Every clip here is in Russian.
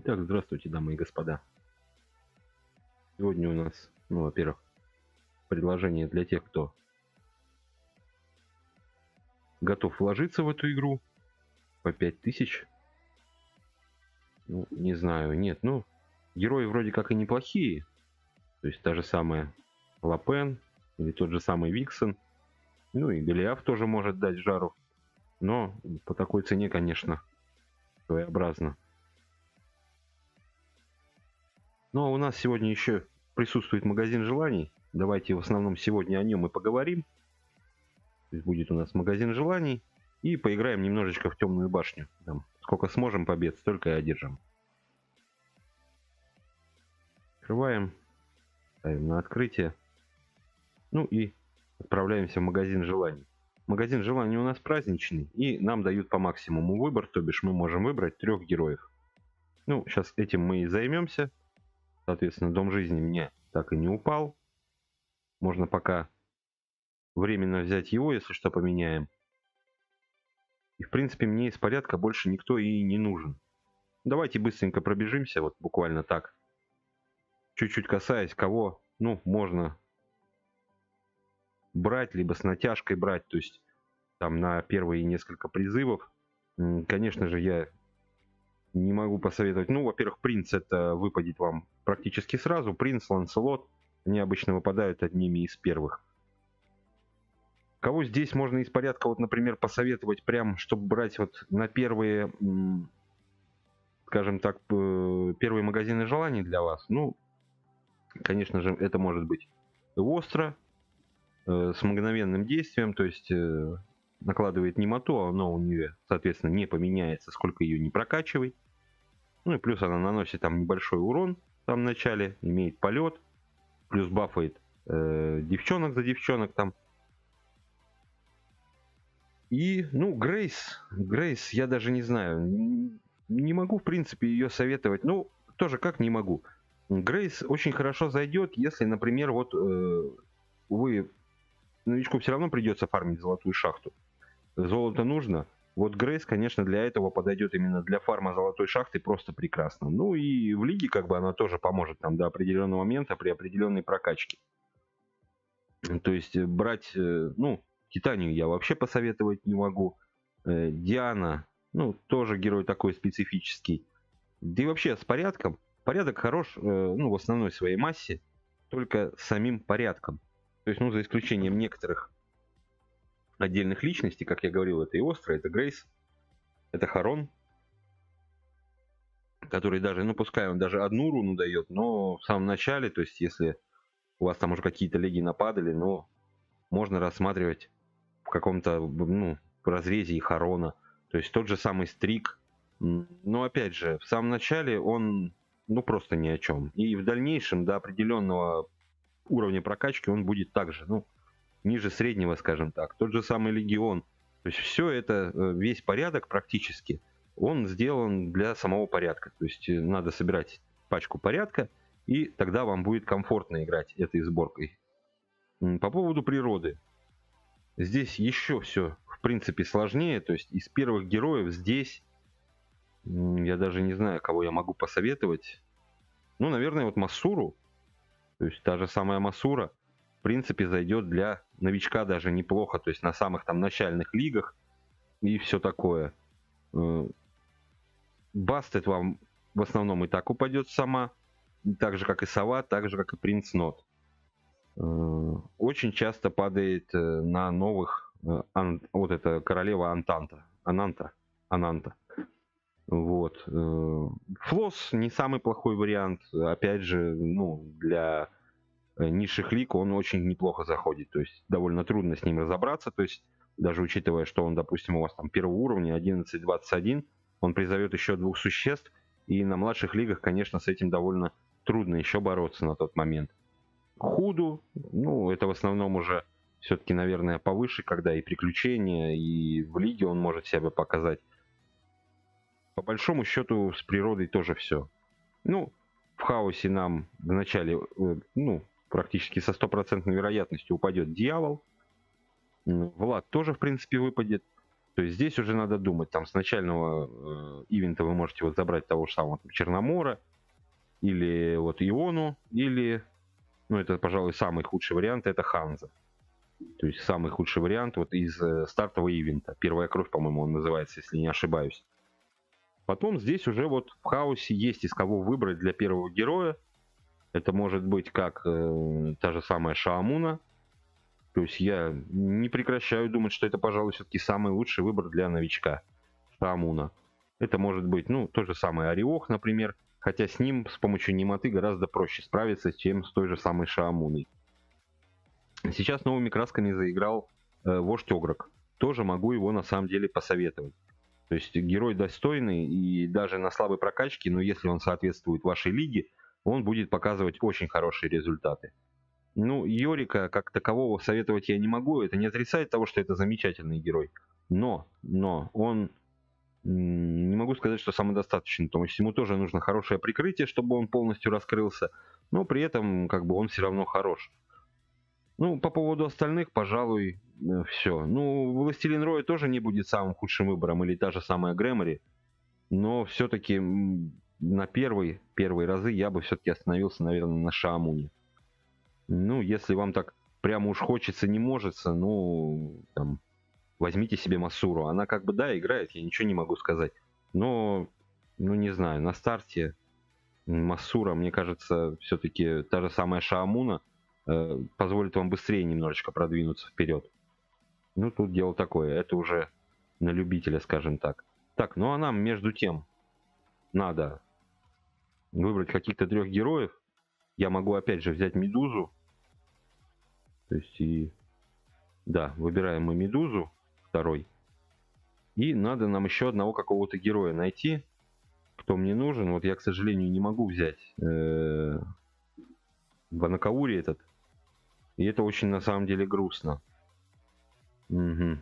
Итак, здравствуйте, дамы и господа. Сегодня у нас, во-первых, предложение для тех, кто готов вложиться в эту игру по 5000. Ну, не знаю, нет, герои вроде как и неплохие. То есть та же самая Лапен или тот же самый Виксен. Ну и Голиаф тоже может дать жару. Но по такой цене, конечно, своеобразно. Ну а у нас сегодня еще присутствует магазин желаний. Давайте в основном сегодня о нем и поговорим. То есть будет у нас магазин желаний. И поиграем немножечко в темную башню. Там, сколько сможем побед, столько и одержим. Открываем. Ставим на открытие. Ну и отправляемся в магазин желаний. Магазин желаний у нас праздничный. И нам дают по максимуму выбор. То бишь мы можем выбрать 3 героев. Ну, сейчас этим мы и займемся. Соответственно, дом жизни мне так и не упал. Можно пока временно взять его, если что, поменяем. И, в принципе, мне из порядка больше никто и не нужен. Давайте быстренько пробежимся, вот буквально так. Чуть-чуть касаясь, кого, можно брать, либо с натяжкой брать, то есть там на первые несколько призывов. Конечно же, я не могу посоветовать. Во-первых, принц это выпадет вам практически сразу. Принц, Ланселот, они обычно выпадают одними из первых. Кого здесь можно из порядка, вот, например, посоветовать прям, чтобы брать вот на первые, скажем так, первые магазины желаний для вас? Конечно же, это может быть остро, с мгновенным действием, то есть накладывает немоту, но у нее, соответственно, не поменяется, сколько ее не прокачивай. Ну и плюс она наносит там небольшой урон в самом начале, имеет полет, плюс бафает девчонок за девчонок там. И, Грейс, я даже не знаю, не могу, в принципе, ее советовать. Тоже как не могу. Грейс очень хорошо зайдет, если, например, вот новичку все равно придется фармить золотую шахту. Золото нужно. Вот Грейс, конечно, для этого подойдет именно для фарма золотой шахты просто прекрасно. Ну и в лиге как бы она тоже поможет там до определенного момента при определенной прокачке. То есть брать, Титанию я вообще посоветовать не могу. Диана, тоже герой такой специфический. Да и вообще с порядком. Порядок хорош, в основной своей массе, только с самим порядком. То есть, за исключением некоторых отдельных личностей, как я говорил, это и Остро, это Грейс, это Харон, который даже, пускай он даже одну руну дает, но в самом начале, то есть, если у вас там уже какие-то леги нападали, можно рассматривать в каком-то, разрезе и Харона. То есть тот же самый Стрик. Но опять же, в самом начале он, просто ни о чем. И в дальнейшем до определенного уровня прокачки он будет также, ниже среднего, скажем так. Тот же самый Легион. То есть все это, весь порядок практически, он сделан для самого порядка. То есть надо собирать пачку порядка, и тогда вам будет комфортно играть этой сборкой. По поводу природы. Здесь еще все, в принципе, сложнее. То есть из первых героев здесь, я даже не знаю, кого я могу посоветовать. Наверное, вот Масуру. То есть та же самая Масура, в принципе, зайдет для новичка даже неплохо. То есть на самых там начальных лигах и все такое. Бастет вам в основном и так упадет сама. Так же, как и Сова, так же, как и Принц Нот. Очень часто падает на новых вот эта королева Ананта. Вот. Флосс не самый плохой вариант. Опять же, для низших лиг он очень неплохо заходит. То есть довольно трудно с ним разобраться. То есть даже учитывая, что он, допустим, у вас там первого уровня 11-21, он призовет еще 2 существ. И на младших лигах, конечно, с этим довольно трудно еще бороться на тот момент. Худу, это в основном уже все-таки, наверное, повыше, когда и приключения, и в лиге он может себя показать. По большому счету с природой тоже все. В хаосе нам вначале, практически со 100% вероятностью упадет дьявол. Влад тоже, в принципе, выпадет. То есть здесь уже надо думать. Там с начального ивента вы можете вот забрать того же самого там, Черномора, или вот Иону, или, ну это, пожалуй, самый худший вариант, это Ханза. То есть самый худший вариант вот из стартового ивента. Первая кровь, по-моему, он называется, если не ошибаюсь. Потом здесь уже вот в хаосе есть из кого выбрать для первого героя. Это может быть как та же самая Шаамуна. То есть я не прекращаю думать, что это, пожалуй, все-таки самый лучший выбор для новичка. Шаамуна. Это может быть, ну, тот же самый Ореох, например. Хотя с ним с помощью немоты гораздо проще справиться, чем с той же самой Шаамуной. Сейчас новыми красками заиграл вождь Огрок. Тоже могу его на самом деле посоветовать. То есть герой достойный, и даже на слабой прокачке, но если он соответствует вашей лиге, он будет показывать очень хорошие результаты. Ну, Йорика как такового советовать я не могу. Это не отрицает того, что это замечательный герой. Но он не могу сказать, что самодостаточный. То есть ему тоже нужно хорошее прикрытие, чтобы он полностью раскрылся. Но при этом как бы он все равно хорош. Ну, по поводу остальных, пожалуй, все. Ну, Властелин Роя тоже не будет самым худшим выбором, или та же самая Грэмори. Но все-таки на первые разы я бы все-таки остановился, наверное, на Шаамуне. Ну, если вам так прямо уж хочется, не можется, ну, там, возьмите себе Масуру. Она как бы, да, играет, я ничего не могу сказать. Но, ну, не знаю, на старте Масура, мне кажется, все-таки та же самая Шаамуна позволит вам быстрее немножечко продвинуться вперед. Ну, тут дело такое, это уже на любителя, скажем так. Так, ну а нам между тем надо выбрать каких-то 3 героев. Я могу опять же взять Медузу. То есть и... Да, выбираем мы Медузу, второй. И надо нам еще одного какого-то героя найти, кто мне нужен. Вот я, к сожалению, не могу взять Ванакаури этот. И это очень на самом деле грустно. Угу.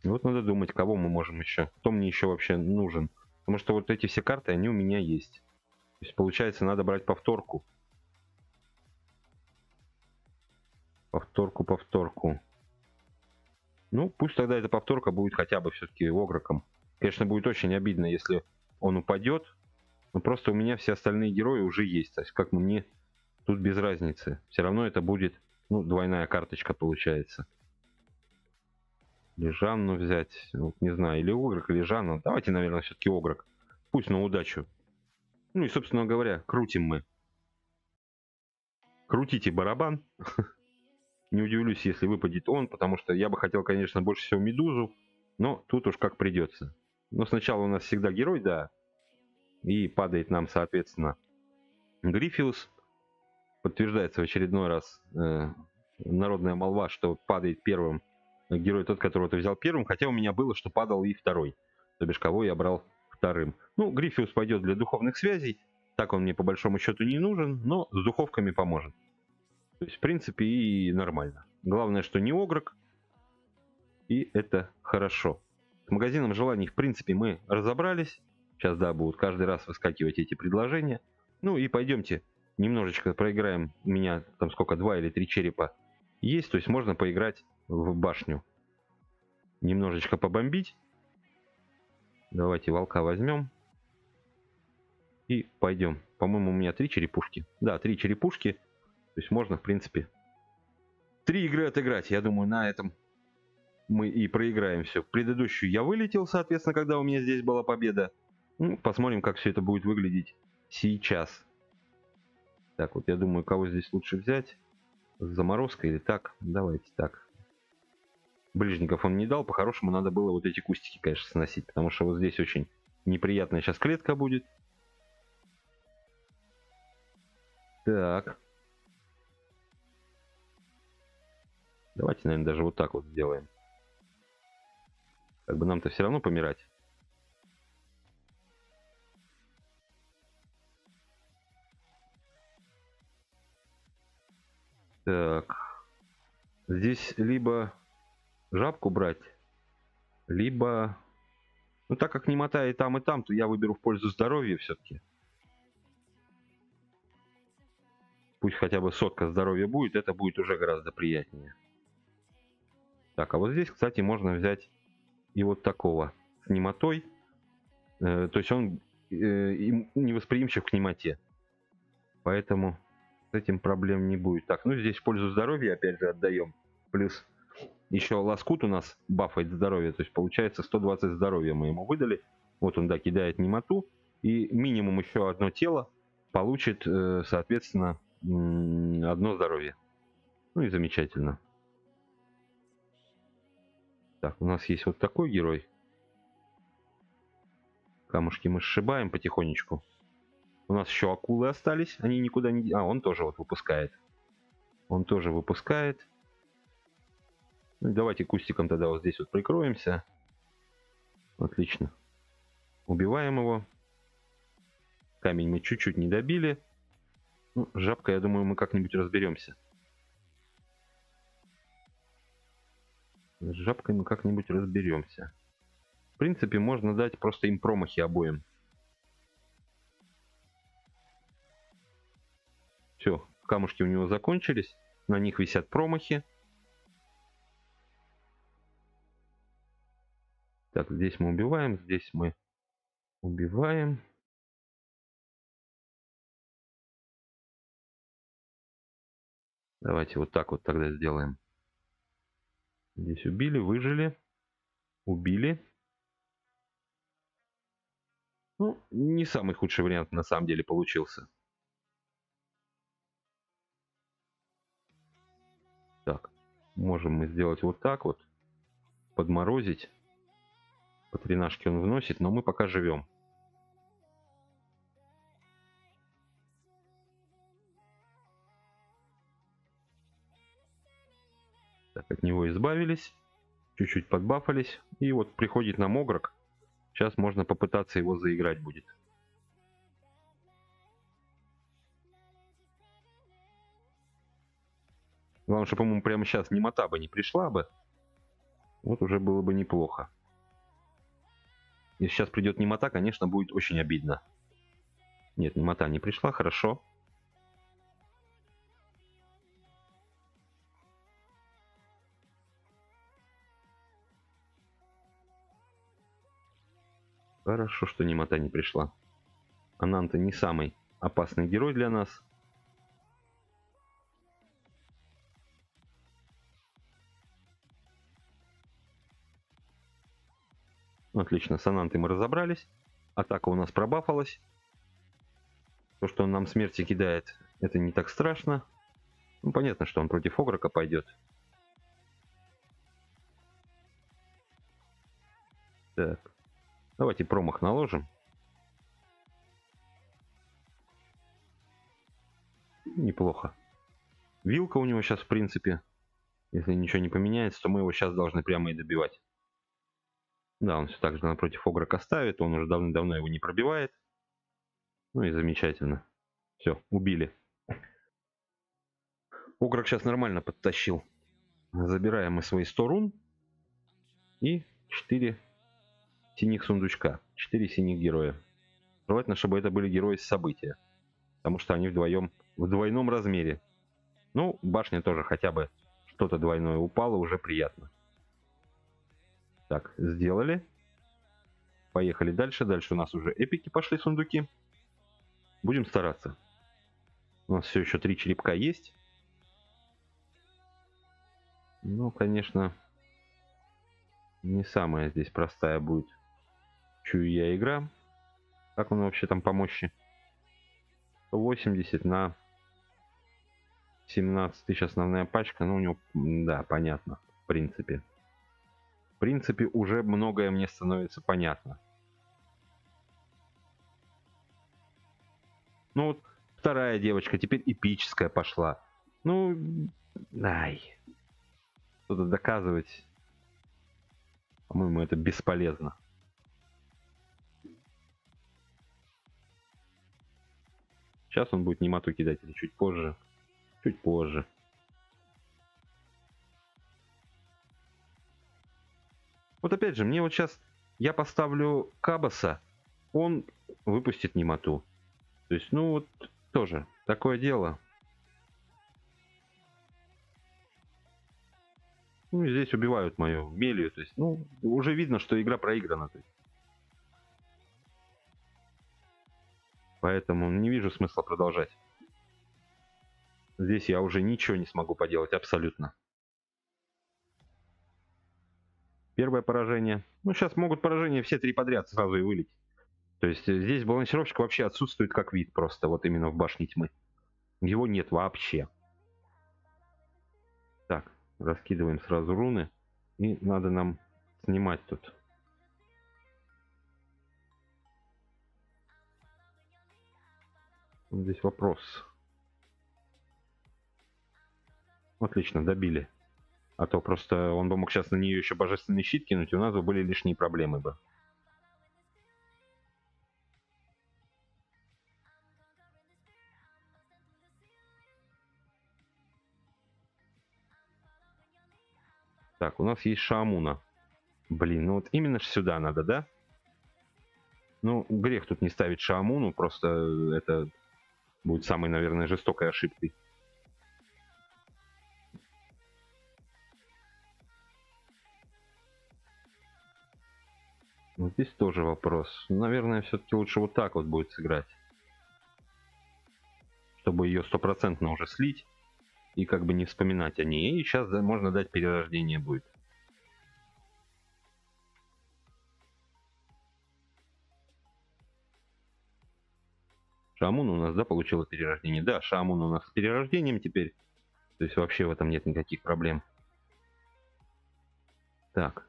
Вот надо думать, кого мы можем еще. Кто мне еще вообще нужен. Потому что вот эти все карты, они у меня есть. То есть, получается, надо брать повторку. Повторку. Ну, пусть тогда эта повторка будет хотя бы все-таки Огроком. Конечно, будет очень обидно, если он упадет. Но просто у меня все остальные герои уже есть. То есть, как мне тут без разницы. Все равно это будет, ну, двойная карточка получается. Или Жанну взять. Вот, не знаю, или Огрок, или Жанну. Давайте, наверное, все-таки Огрок. Пусть на удачу. Ну и, собственно говоря, крутим мы. Крутите барабан. Не удивлюсь, если выпадет он, потому что я бы хотел, конечно, больше всего Медузу, но тут уж как придется. Но сначала у нас всегда герой, да, и падает нам, соответственно, Гриффиус. Подтверждается в очередной раз народная молва, что падает первым герой тот, которого ты взял первым, хотя у меня было, что падал и второй, то бишь кого я брал вторым. Ну, Гриффиус пойдет для духовных связей, так он мне по большому счету не нужен, но с духовками поможет. То есть, в принципе, и нормально. Главное, что не Огрок, и это хорошо. С магазином желаний, в принципе, мы разобрались. Сейчас, да, будут каждый раз выскакивать эти предложения. Ну и пойдемте немножечко проиграем. У меня там сколько, 2 или 3 черепа есть, то есть можно поиграть в башню. Немножечко побомбить. Давайте волка возьмем. И пойдем. По-моему, у меня 3 черепушки. Да, 3 черепушки. То есть можно, в принципе, 3 игры отыграть. Я думаю, на этом мы и проиграем все. Предыдущую я вылетел, соответственно, когда у меня здесь была победа. Ну, посмотрим, как все это будет выглядеть сейчас. Так, вот я думаю, кого здесь лучше взять. Заморозка или так? Давайте так. Ближников он не дал. По-хорошему надо было вот эти кустики, конечно, сносить. Потому что вот здесь очень неприятная сейчас клетка будет. Так. Давайте, наверное, даже вот так вот сделаем. Как бы нам-то все равно помирать. Так. Здесь либо жабку брать, либо... Ну, так как немота и там, то я выберу в пользу здоровья все-таки. Пусть хотя бы 100 здоровья будет, это будет уже гораздо приятнее. Так, а вот здесь, кстати, можно взять и вот такого с немотой. То есть он невосприимчив к немоте. Поэтому с этим проблем не будет. Так, ну здесь в пользу здоровья опять же отдаем. Плюс еще лоскут у нас бафает здоровье. То есть получается 120 здоровья мы ему выдали. Вот он, да, кидает немоту. И минимум еще одно тело получит, соответственно, одно здоровье. Ну и замечательно. Так, у нас есть вот такой герой. Камушки мы сшибаем потихонечку. У нас еще акулы остались. Они никуда не... А, он тоже вот выпускает. Он тоже выпускает. Ну, давайте кустиком тогда вот здесь вот прикроемся. Отлично. Убиваем его. Камень мы чуть-чуть не добили. Ну, жабка, я думаю, мы как-нибудь разберемся. С жабкой мы как-нибудь разберемся. В принципе, можно дать просто им промахи обоим. Все, камушки у него закончились. На них висят промахи. Так, здесь мы убиваем, здесь мы убиваем. Давайте вот так вот тогда сделаем. Здесь убили, выжили. Убили. Ну, не самый худший вариант на самом деле получился. Так, можем мы сделать вот так вот. Подморозить. По 13 он вносит, но мы пока живем. Так, от него избавились. Чуть-чуть подбафались. И вот приходит нам Огрок. Сейчас можно попытаться его заиграть будет. Главное, что, по-моему, прямо сейчас немота бы не пришла бы. Вот уже было бы неплохо. Если сейчас придет немота, конечно, будет очень обидно. Нет, немота не пришла, хорошо. Хорошо, что немота не пришла. Ананта не самый опасный герой для нас. Отлично, с Анантой мы разобрались. Атака у нас пробафалась. То, что он нам смерти кидает, это не так страшно. Ну, понятно, что он против Огрока пойдет. Так, давайте промах наложим. Неплохо. Вилка у него сейчас, в принципе, если ничего не поменяется, то мы его сейчас должны прямо и добивать. Да, он все так же напротив Огрока ставит, он уже давно-давно его не пробивает. Ну и замечательно. Все, убили. Огрок сейчас нормально подтащил. Забираем мы свои 100 рун. И 4 синих сундучка. 4 синих героя. Желательно, чтобы это были герои с события. Потому что они вдвоем в двойном размере. Ну, башня тоже хотя бы что-то двойное упало, уже приятно. Так, сделали. Поехали дальше. Дальше у нас уже эпики пошли, сундуки. Будем стараться. У нас все еще 3 черепка есть. Ну, конечно, не самая здесь простая будет, чую я, игра. Как он вообще там по мощи? 180 на 17 тысяч основная пачка. Ну, у него, да, понятно, в принципе. В принципе, уже многое мне становится понятно. Ну, вот вторая девочка, теперь эпическая пошла. Ну, ай. Что-то доказывать, по-моему, это бесполезно. Сейчас он будет немоту кидать или чуть позже. Чуть позже. Вот опять же, мне вот сейчас... Я поставлю Кабаса, он выпустит немоту. То есть, ну вот, тоже такое дело. Ну, и здесь убивают мою Мелию. То есть, ну, уже видно, что игра проиграна. То есть. Поэтому не вижу смысла продолжать. Здесь я уже ничего не смогу поделать абсолютно. Первое поражение. Ну, сейчас могут поражения все 3 подряд сразу и вылить. То есть здесь балансировщик вообще отсутствует как вид просто, вот именно в башне тьмы. Его нет вообще. Так, раскидываем сразу руны. И надо нам снимать тут. Здесь вопрос. Отлично, добили. А то просто он бы мог сейчас на нее еще божественный щит кинуть, и у нас бы были лишние проблемы бы. Так, у нас есть Шаамуна. Блин, ну вот именно ж сюда надо, да? Ну, грех тут не ставить Шаамуну, просто это будет самой, наверное, жестокой ошибкой. Ну, здесь тоже вопрос. Наверное, все-таки лучше вот так вот будет сыграть. Чтобы ее стопроцентно уже слить. И как бы не вспоминать о ней. И сейчас можно дать перерождение будет. Шамун у нас, да, получила перерождение? Да, Шамун у нас с перерождением теперь. То есть вообще в этом нет никаких проблем. Так.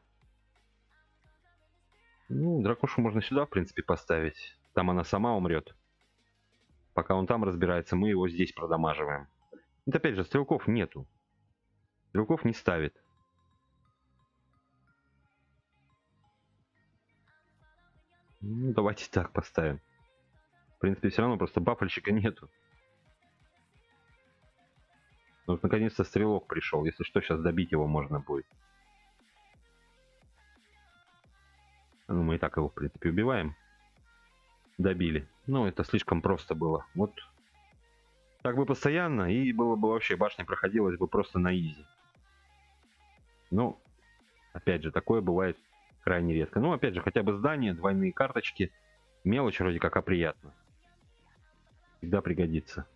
Ну, дракошу можно сюда, в принципе, поставить. Там она сама умрет. Пока он там разбирается, мы его здесь продамаживаем. Вот опять же, стрелков нету. Стрелков не ставит. Ну, давайте так поставим. В принципе, все равно просто баффальщика нету. Вот наконец-то стрелок пришел. Если что, сейчас добить его можно будет. Ну, мы и так его, в принципе, убиваем. Добили. Ну, это слишком просто было. Вот так бы постоянно, и было бы вообще, башня проходилась бы просто на изи. Ну, опять же, такое бывает крайне редко. Ну, опять же, хотя бы здание, двойные карточки. Мелочь вроде как, а приятно. Всегда пригодится.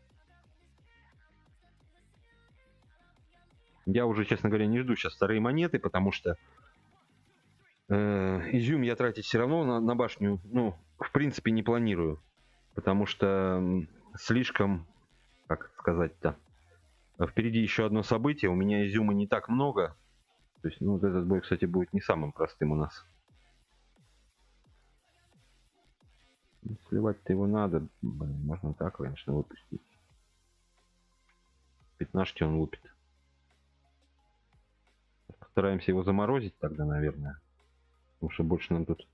Я уже, честно говоря, не жду сейчас вторые монеты, потому что изюм я тратить все равно на башню, ну, в принципе, не планирую. Потому что слишком, как сказать-то, впереди еще одно событие, у меня изюма не так много. То есть, ну, вот этот бой, кстати, будет не самым простым у нас. Сливать-то его надо. Блин, можно так, конечно, выпустить. 15 он лупит. Постараемся его заморозить тогда, наверное. Потому что больше нам тут,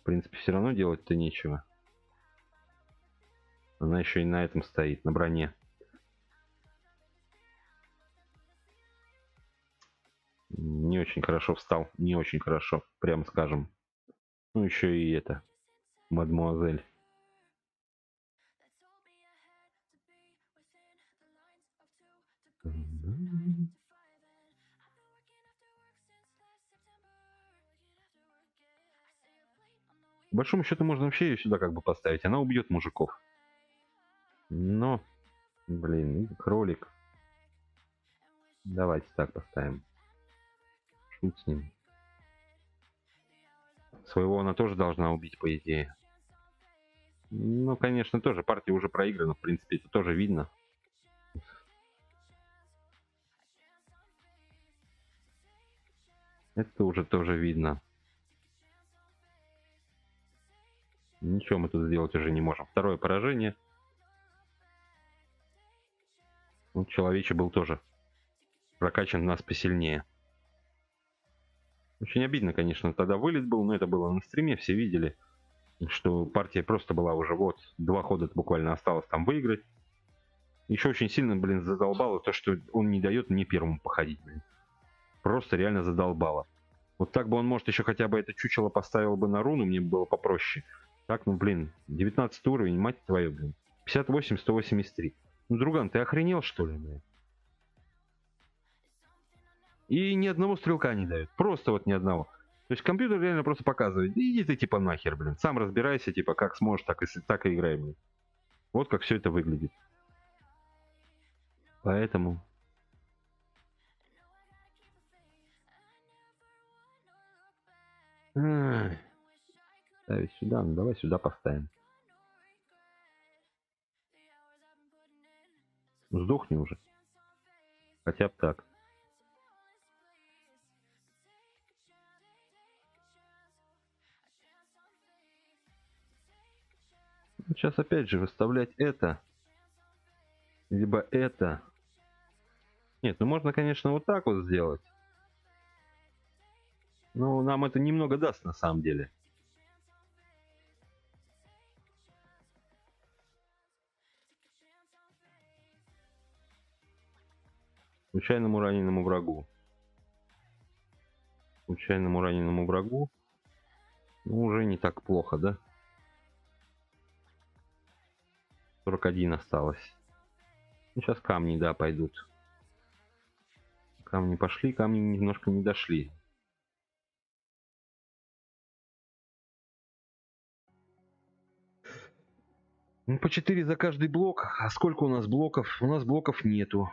в принципе, все равно делать-то нечего. Она еще и на этом стоит, на броне. Не очень хорошо встал. Не очень хорошо, прямо скажем. Ну, еще и это. Мадмуазель. По большому счету можно вообще ее сюда как бы поставить. Она убьет мужиков. Но, блин, кролик. Давайте так поставим. Шут с ним. Своего она тоже должна убить, по идее. Ну, конечно, тоже партия уже проиграна. В принципе, это тоже видно. Это уже тоже видно. Ничего мы тут сделать уже не можем. Второе поражение. Ну, человече был тоже прокачан нас посильнее. Очень обидно, конечно, тогда вылет был, но это было на стриме, все видели, что партия просто была уже вот, 2 хода буквально осталось там выиграть. Еще очень сильно, блин, задолбало то, что он не дает мне первому походить, блин. Просто реально задолбало. Вот так бы он, может, еще хотя бы это чучело поставил бы на руну, мне было попроще. Так, ну, блин, 19 уровень, мать твою, блин. 58, 183. Ну, друган, ты охренел, что ли, блин? И ни одного стрелка не дает. Просто вот ни одного. То есть компьютер реально просто показывает. Иди ты типа нахер, блин. Сам разбирайся, типа, как сможешь, так и играй, блин. Вот как все это выглядит. Поэтому... Ставить сюда, ну давай сюда поставим. Сдохни уже. Хотя бы так. Сейчас опять же выставлять это. Либо это. Нет, ну можно, конечно, вот так вот сделать. Но нам это немного даст на самом деле. Случайному раненому врагу. Случайному раненому врагу. Ну, уже не так плохо, да? 41 осталось. Ну, сейчас камни, да, пойдут. Камни пошли, камни немножко не дошли. Ну, по 4 за каждый блок. А сколько у нас блоков? У нас блоков нету.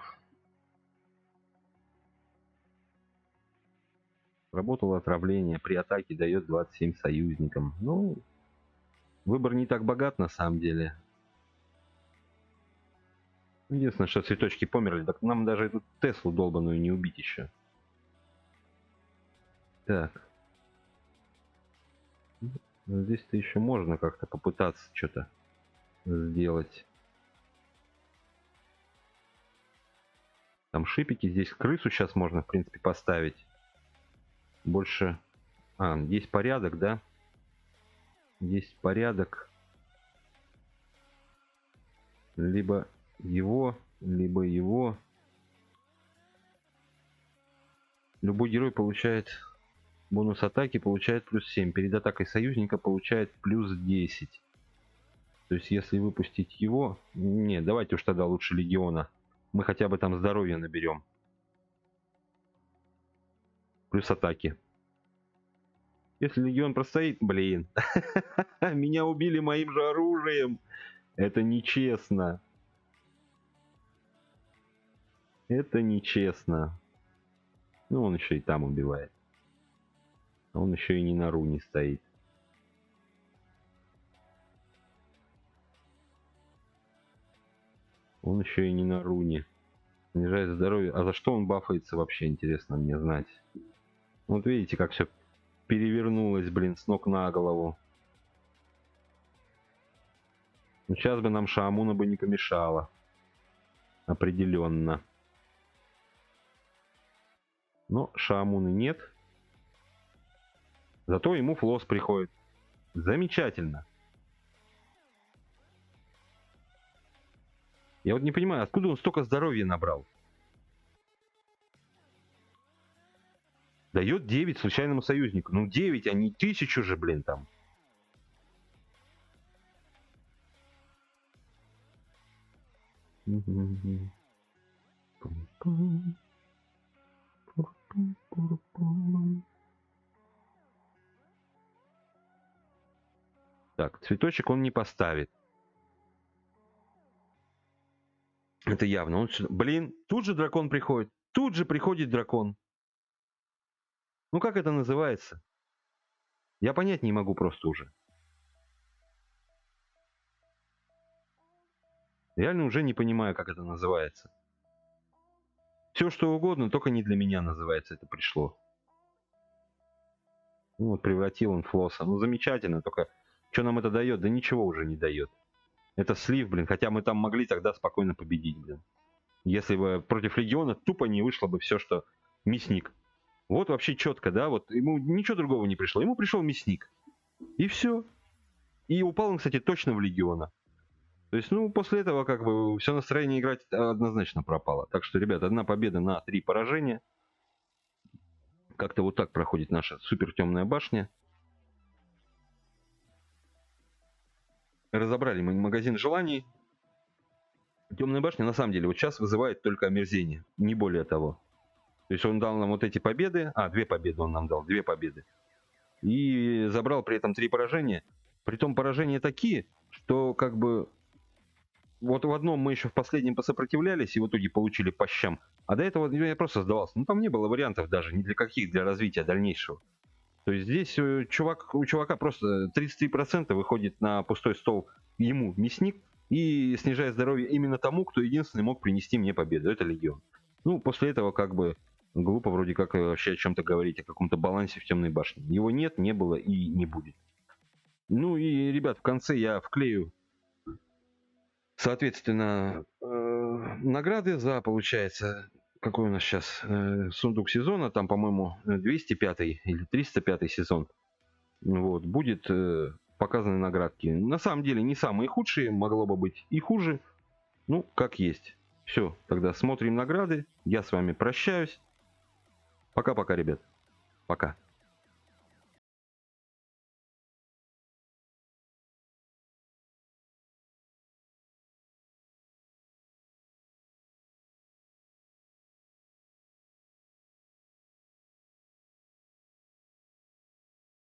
Работало отравление. При атаке дает 27 союзникам. Ну, выбор не так богат на самом деле. Единственное, что цветочки померли. Так нам даже эту Теслу долбаную не убить еще. Так. Здесь-то еще можно как-то попытаться что-то сделать. Там шипики. Здесь крысу сейчас можно, в принципе, поставить. Больше... есть порядок, да? Есть порядок. Либо его, либо его. Любой герой получает бонус атаки, получает плюс 7. Перед атакой союзника получает плюс 10. То есть если выпустить его... Не, давайте уж тогда лучше легиона. Мы хотя бы там здоровье наберем. Плюс атаки. Если легион простоит, блин. Меня убили моим же оружием. Это нечестно. Это нечестно. Ну, он еще и там убивает. А он еще и не на руне стоит. Он еще и не на руне. Снижает здоровье. А за что он бафается вообще, интересно мне знать. Вот видите, как все перевернулось, блин, с ног на голову. Ну, сейчас бы нам Шаамуна бы не помешало. Определенно. Но Шаамуны нет. Зато ему флос приходит. Замечательно. Я вот не понимаю, откуда он столько здоровья набрал? Дает 9 случайному союзнику. Ну 9, а не 1000 же, блин, там. Так, цветочек он не поставит. Это явно. Он... Блин, тут же дракон приходит. Тут же приходит дракон. Ну как это называется? Я понять не могу просто уже. Реально уже не понимаю, как это называется. Все что угодно, только не для меня называется это пришло. Ну вот превратил он флоса. Ну замечательно, только что нам это дает? Да ничего уже не дает. Это слив, блин, хотя мы там могли тогда спокойно победить, блин. Если бы против легиона тупо не вышло бы все, что мясник. Вот вообще четко, да, вот ему ничего другого не пришло. Ему пришел мясник. И все. И упал он, кстати, точно в легиона. То есть, ну, после этого как бы все настроение играть однозначно пропало. Так что, ребят, 1 победа на 3 поражения. Как-то вот так проходит наша супер темная башня. Разобрали мы магазин желаний. Темная башня на самом деле вот сейчас вызывает только омерзение. Не более того. То есть он дал нам вот эти победы, 2 победы он нам дал, 2 победы. И забрал при этом 3 поражения. Притом поражения такие, что как бы вот в одном мы еще в последнем посопротивлялись и в итоге получили по щам. А до этого я просто сдавался. Ну там не было вариантов даже ни для каких, для развития дальнейшего. То есть здесь у чувака просто 33% выходит на пустой стол ему, мясник, и снижает здоровье именно тому, кто единственный мог принести мне победу. Это Легион. Ну, после этого как бы глупо вроде как вообще о чем-то говорить, о каком-то балансе в темной башне. Его нет, не было и не будет. Ну и, ребят, в конце я вклею, соответственно, награды за, получается, какой у нас сейчас сундук сезона, там, по-моему, 205 или 305 сезон. Вот, будет показаны наградки. На самом деле не самые худшие, могло бы быть и хуже. Ну, как есть. Все, тогда смотрим награды. Я с вами прощаюсь. Пока-пока, ребят. Пока.